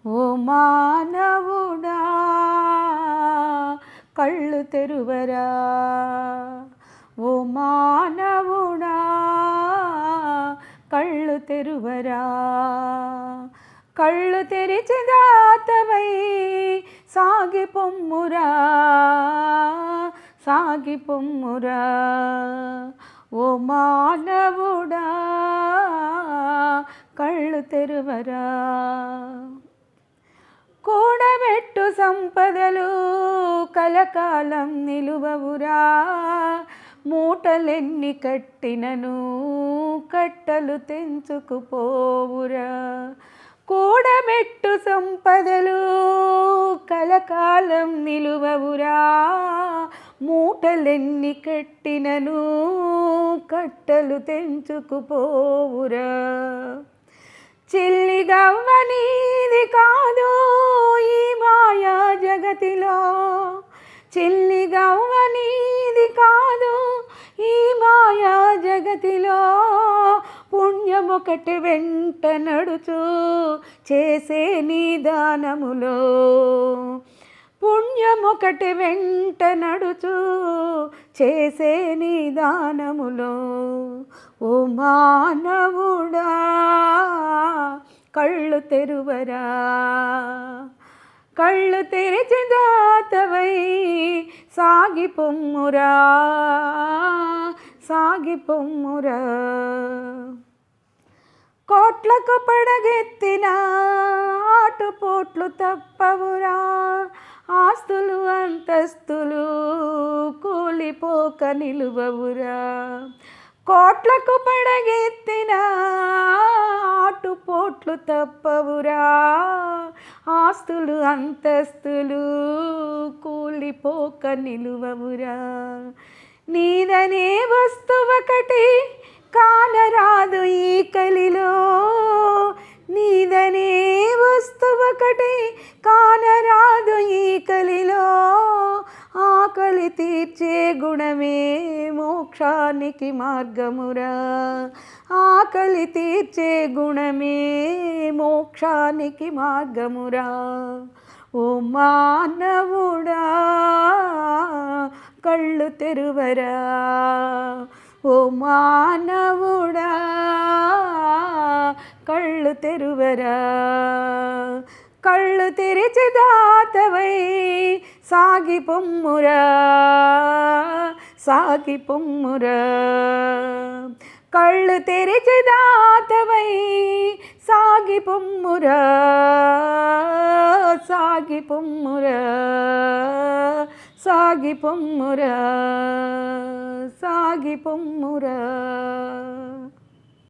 ఓ మానవుడా కళ్ళు తెరువరా, ఓ మానవుడా కళ్ళు తెరువరా. కళ్ళు తెరిచి దాతవై సాగిపొమ్మురా, సాగిపొమ్మురా. ఓ మానవుడా కళ్ళు తెరువరా. కూడబెట్టు సంపదలు కలకాలం నిలువవురా, మూటలెన్ని కట్టినను కట్టలు తెంచుకుపోవురా. కూడబెట్టు సంపదలు కలకాలం నిలువవురా, మూటలెన్ని కట్టినను కట్టలు తెంచుకుపోవురా. చిల్లిగవ్వ నీది కాదు ఈ మాయా జగతిలో, చిల్లిగవ్వ నీది కాదు ఈ మాయా జగతిలో. పుణ్యమొకటి వెంట నడుచు చేసే నీ దానములో, పుణ్యమొకటి వెంట నడుచు చేసే నీ దానములో. ఓ మానవుడా కళ్ళు తెరువరా, కళ్ళు తెరిచి దాతవై సాగిపొమ్మురా, సాగిపొమ్మురా. కోట్లకు పడగెత్తిన ఆటుపోట్లు తప్పవురా, ఆస్తులు అంతస్తులు కూలిపోక నిలువవురా. కోట్లకు పడగెత్తిన ఆటుపోట్లు తప్పవురా, ఆస్తులు అంతస్తులు కూలిపోక నిలువవురా. నీదనే వస్తువొకటి కానరాదు ఈ కలిలో, నీదనే వస్తువొకటి కానరాదు ఈ కలిలో. ఆకలి తీర్చే గుణమే మోక్షానికి మార్గమురా, ఆకలి తీర్చే గుణమే మోక్షానికి మార్గమురా. ఓ మానవుడా కళ్ళు తెరువరా, ఓ మానవుడా కళ్ళు తెరువరా. కళ్ళు తెరిచి దాతవై సాగిపొమ్మురా, సాగిపొమ్మురా. కళ్ళు తెరిచి దాతవై సాగిపొమ్మురా, సాగిపొమ్మురా, సాగిపొమ్మురా, సాగిపొమ్మురా.